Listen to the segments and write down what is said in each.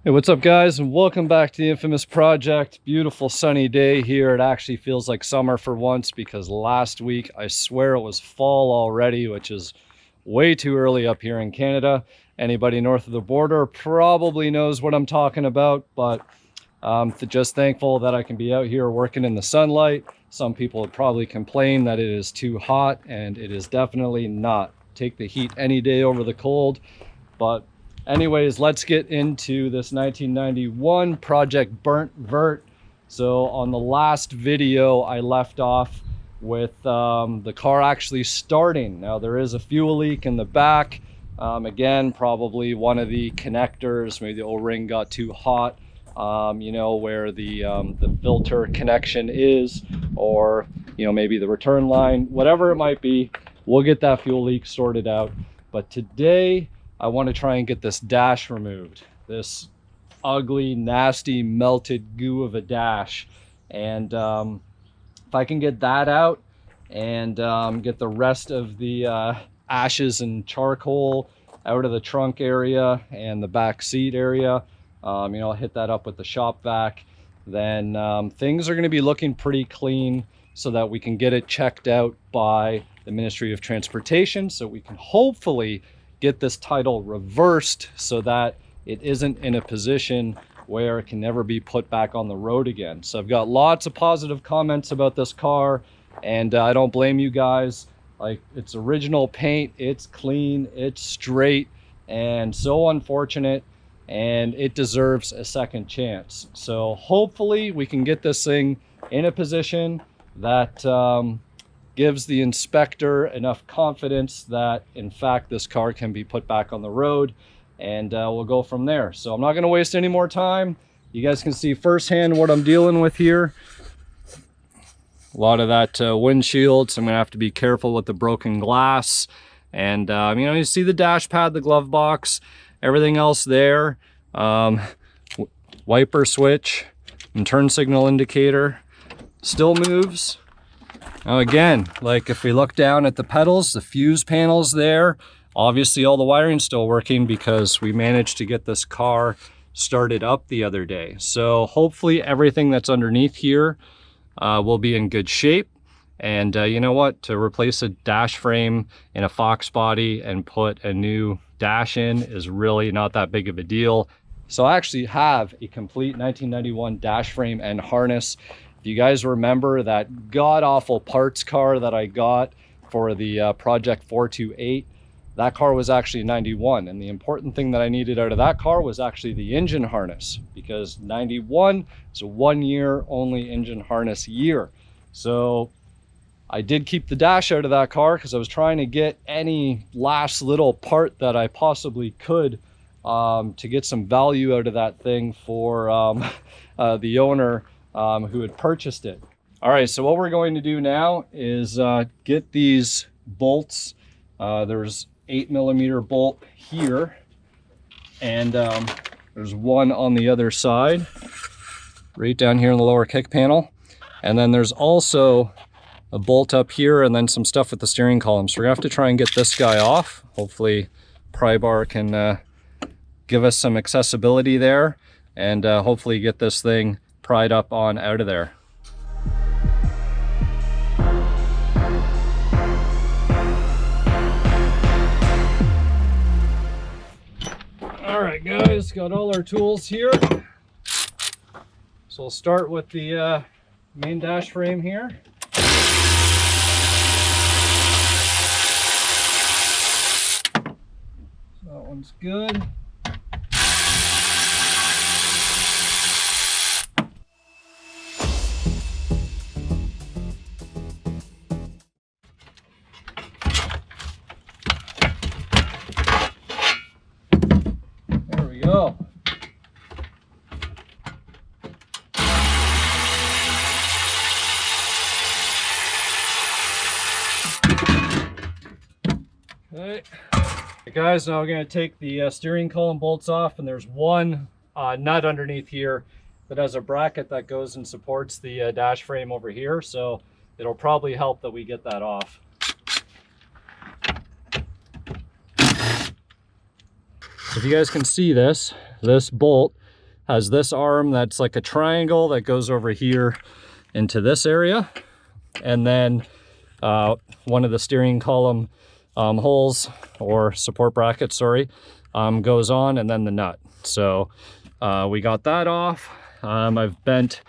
Hey, what's up guys, and welcome back to the infamous project. Beautiful sunny day here. It actually feels like summer for once, because last week I swear it was fall already, which is way too early up here in Canada. Anybody north of the border probably knows what I'm talking about, but just thankful that I can be out here working in the sunlight. Some people would probably complain that it is too hot, and it is definitely not. Take the heat any day over the cold. But anyways, let's get into this 1991 Project Vert. So on the last video, I left off with the car actually starting. Now there is a fuel leak in the back. Again, probably one of the connectors, maybe the O-ring got too hot, you know, where the filter connection is, or, you know, maybe the return line, whatever it might be. We'll get that fuel leak sorted out. But today, I want to try and get this dash removed. This ugly, nasty, melted goo of a dash. And if I can get that out and get the rest of the ashes and charcoal out of the trunk area and the back seat area, you know, I'll hit that up with the shop vac. Then things are going to be looking pretty clean, so that we can get it checked out by the Ministry of Transportation, so we can hopefully get this title reversed so that it isn't in a position where it can never be put back on the road again. So I've got lots of positive comments about this car, and I don't blame you guys. Like, it's original paint, it's clean, it's straight, and so unfortunate, and it deserves a second chance. So hopefully we can get this thing in a position that gives the inspector enough confidence that in fact this car can be put back on the road, and we'll go from there. So I'm not going to waste any more time. You guys can see firsthand what I'm dealing with here. A lot of that windshield, so I'm going to have to be careful with the broken glass. And you know, you see the dash pad, the glove box, everything else there. Wiper switch and turn signal indicator still moves. Now again, like if we look down at the pedals, the fuse panels there, obviously all the wiring's still working because we managed to get this car started up the other day. So hopefully everything that's underneath here will be in good shape. And you know what, to replace a dash frame in a fox body and put a new dash in is really not that big of a deal. So I actually have a complete 1991 dash frame and harness. You guys remember that god-awful parts car that I got for the Project 428? That car was actually 91, and the important thing that I needed out of that car was actually the engine harness, because 91 is a 1 year only engine harness year. So I did keep the dash out of that car because I was trying to get any last little part that I possibly could to get some value out of that thing for the owner who had purchased it. All right, so what we're going to do now is get these bolts. There's 8mm bolt here, and there's one on the other side, right down here in the lower kick panel. And then there's also a bolt up here, and then some stuff with the steering column. So we're gonna have to try and get this guy off. Hopefully pry bar can give us some accessibility there, and hopefully get this thing pried up on out of there. All right guys, got all our tools here. So we'll start with the main dash frame here. So that one's good. Go. Okay. Hey guys, now we're going to take the steering column bolts off, and there's one nut underneath here that has a bracket that goes and supports the dash frame over here, so it'll probably help that we get that off. If you guys can see this bolt has this arm that's like a triangle that goes over here into this area. And then one of the steering column holes, or support brackets, sorry, goes on, and then the nut. So we got that off. I've bent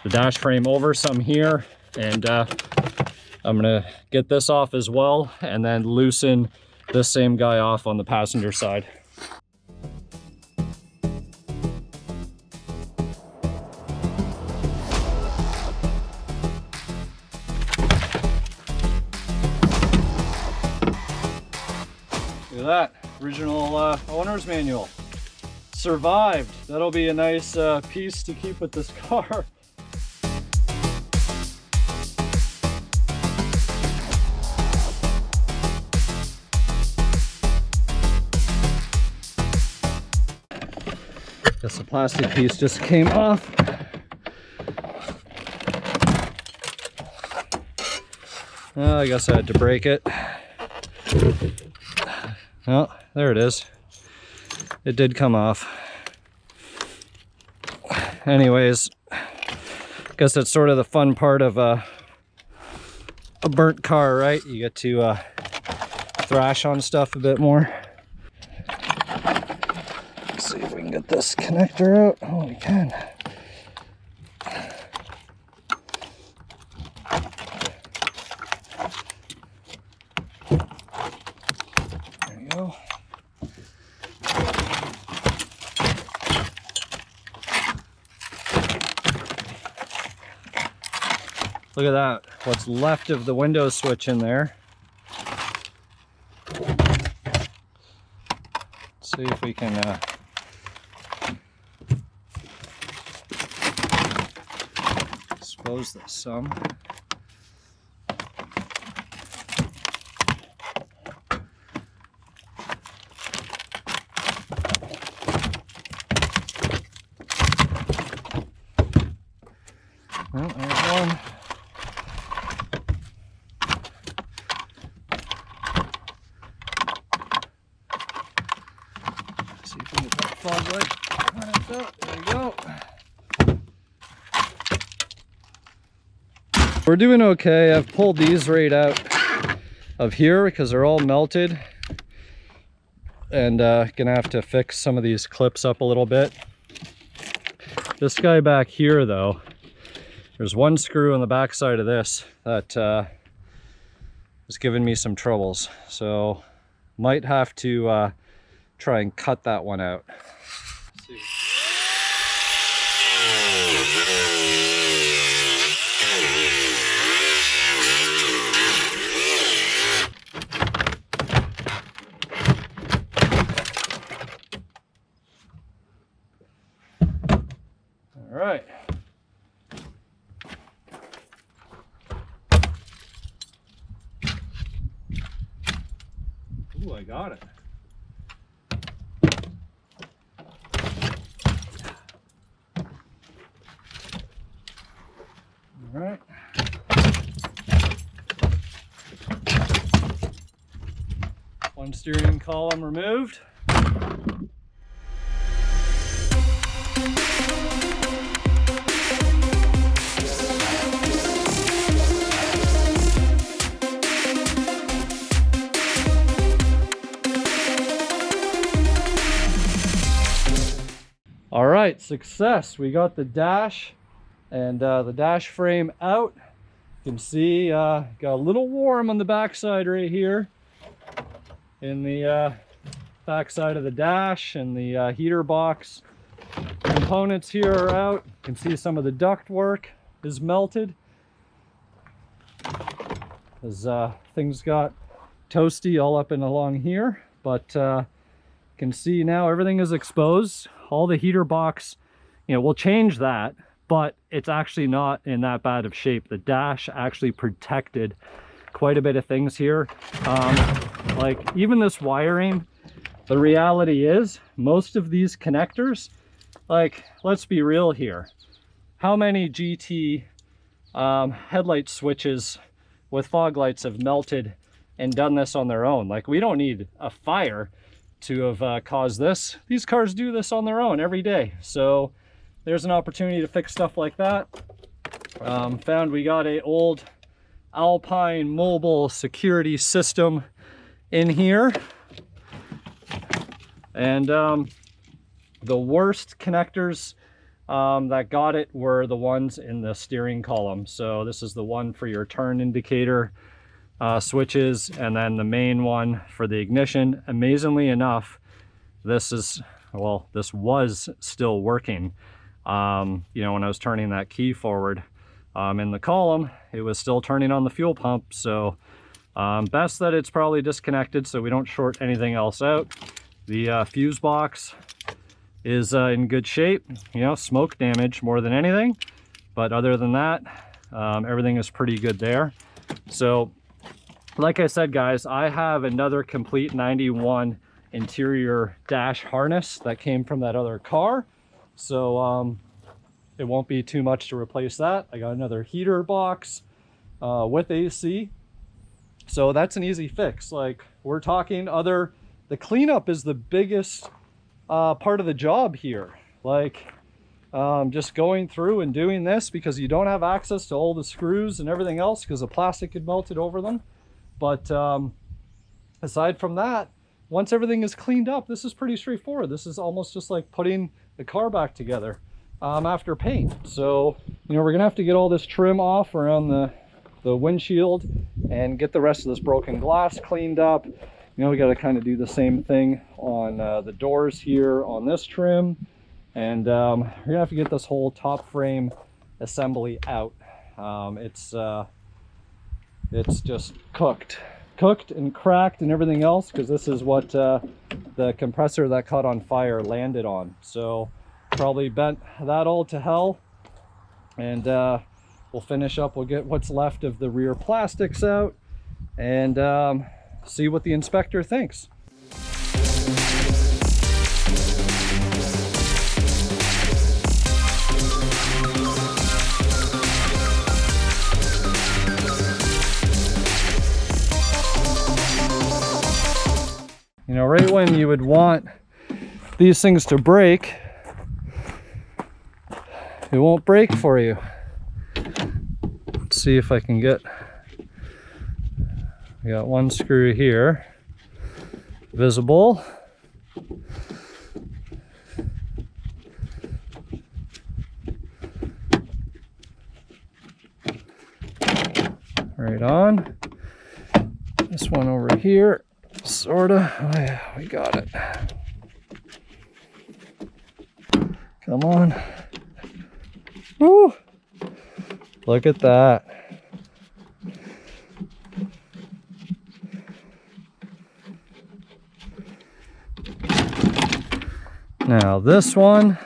the dash frame over some here, and I'm gonna get this off as well, and then loosen this same guy off on the passenger side. Look at that, original owner's manual. Survived. That'll be a nice piece to keep with this car. Guess the plastic piece just came off. I guess I had to break it. Oh, there it is. It did come off. Anyways, guess that's sort of the fun part of a burnt car, right? You get to thrash on stuff a bit more. Let's see if we can get this connector out. Oh, we can. There you go. Look at that, what's left of the window switch in there. Let's see if we can expose this some. Well, there's one. See if we can get that fog light. There we go. We're doing okay. I've pulled these right out of here because they're all melted, and gonna have to fix some of these clips up a little bit. This guy back here though, there's one screw on the back side of this that is giving me some troubles, so might have to try and cut that one out. Let's see. All right. Ooh, I got it. All right. One steering column removed. All right, success. We got the dash and the dash frame out. You can see got a little warm on the backside right here in the backside of the dash, and the heater box components here are out. You can see some of the duct work is melted as things got toasty all up and along here, but you can see now everything is exposed. All the heater box, you know, we'll change that, but it's actually not in that bad of shape. The dash actually protected quite a bit of things here. Like even this wiring, the reality is most of these connectors, like, let's be real here. How many GT headlight switches with fog lights have melted and done this on their own? Like, we don't need a fire to have caused this. These cars do this on their own every day. So there's an opportunity to fix stuff like that. Found we got a old Alpine mobile security system in here, and the worst connectors that got it were the ones in the steering column. So this is the one for your turn indicator switches, and then the main one for the ignition. Amazingly enough, this was still working. You know, when I was turning that key forward in the column, it was still turning on the fuel pump. So best that it's probably disconnected so we don't short anything else out. The fuse box is in good shape, you know, smoke damage more than anything, but other than that, everything is pretty good there. So like I said, guys, I have another complete 91 interior dash harness that came from that other car, so it won't be too much to replace that. I got another heater box with AC, so that's an easy fix. Like, we're talking the cleanup is the biggest part of the job here. Like, just going through and doing this, because you don't have access to all the screws and everything else because the plastic had melted over them. But aside from that, once everything is cleaned up, this is pretty straightforward. This is almost just like putting the car back together after paint. So, you know, we're gonna have to get all this trim off around the windshield and get the rest of this broken glass cleaned up. You know, we got to kind of do the same thing on the doors here on this trim, and we're gonna have to get this whole top frame assembly out. It's just cooked and cracked and everything else, because this is what the compressor that caught on fire landed on. So probably bent that all to hell, and we'll finish up. We'll get what's left of the rear plastics out, and see what the inspector thinks. You know, right when you would want these things to break, it won't break for you. Let's see if I can get... We got one screw here, visible. Right on. This one over here, sorta. Oh yeah, we got it. Come on. Woo! Look at that. Now this one,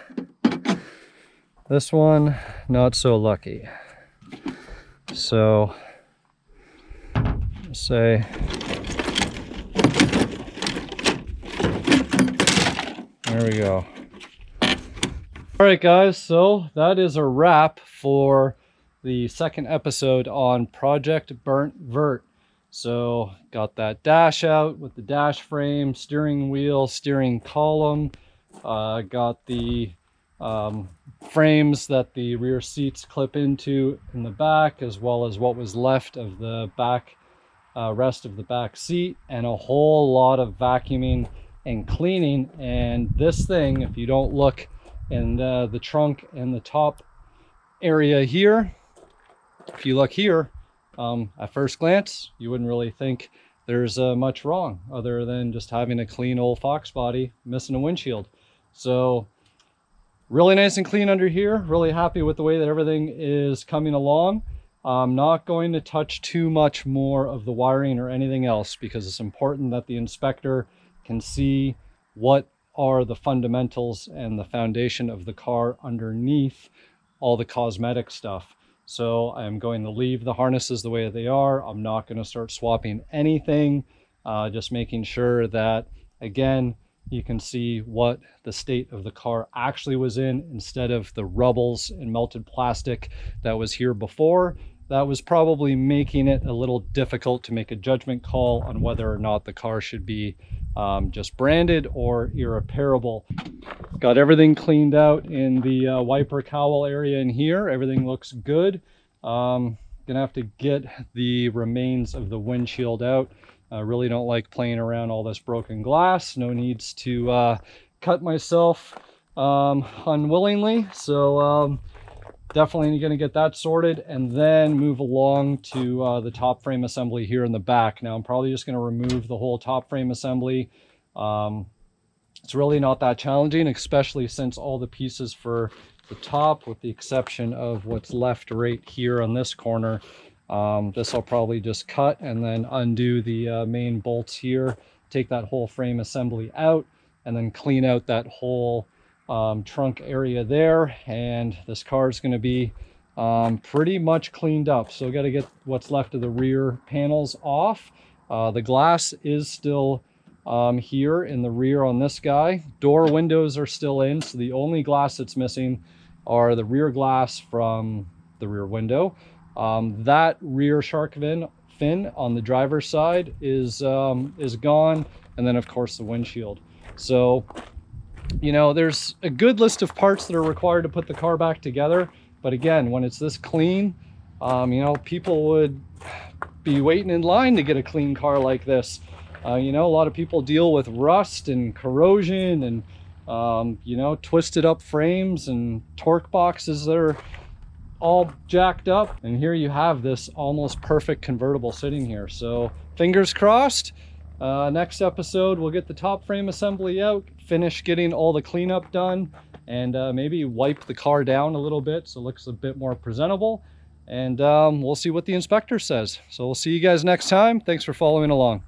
not so lucky. So, say, there we go. All right, guys, so that is a wrap for the second episode on Project Vert. So, got that dash out with the dash frame, steering wheel, steering column. Got the frames that the rear seats clip into in the back, as well as what was left of the back rest of the back seat, and a whole lot of vacuuming and cleaning. And this thing, if you don't look in the trunk and the top area here, if you look here, at first glance you wouldn't really think there's much wrong other than just having a clean old fox body missing a windshield. So really nice and clean under here. Really happy with the way that everything is coming along. I'm not going to touch too much more of the wiring or anything else, because it's important that the inspector can see what are the fundamentals and the foundation of the car underneath all the cosmetic stuff. So I'm going to leave the harnesses the way they are. I'm not going to start swapping anything, just making sure that, again, you can see what the state of the car actually was in, instead of the rubbles and melted plastic that was here before. that was probably making it a little difficult to make a judgment call on whether or not the car should be just branded or irreparable. Got everything cleaned out in the wiper cowl area in here. Everything looks good. Gonna have to get the remains of the windshield out. I really don't like playing around all this broken glass. No needs to cut myself unwillingly. So definitely going to get that sorted and then move along to the top frame assembly here in the back. Now I'm probably just going to remove the whole top frame assembly. It's really not that challenging, especially since all the pieces for the top, with the exception of what's left right here on this corner, this I'll probably just cut and then undo the main bolts here, take that whole frame assembly out, and then clean out that whole trunk area there, and this car is going to be pretty much cleaned up. So got to get what's left of the rear panels off. The glass is still here in the rear on this guy. Door windows are still in, so the only glass that's missing are the rear glass from the rear window. That rear shark fin on the driver's side is gone, and then of course the windshield. So, you know, there's a good list of parts that are required to put the car back together. But again, when it's this clean, you know, people would be waiting in line to get a clean car like this. You know, a lot of people deal with rust and corrosion and, you know, twisted up frames and torque boxes that are all jacked up. And here you have this almost perfect convertible sitting here. So fingers crossed. Next episode, we'll get the top frame assembly out, finish getting all the cleanup done, and maybe wipe the car down a little bit so it looks a bit more presentable. And we'll see what the inspector says. So we'll see you guys next time. Thanks for following along.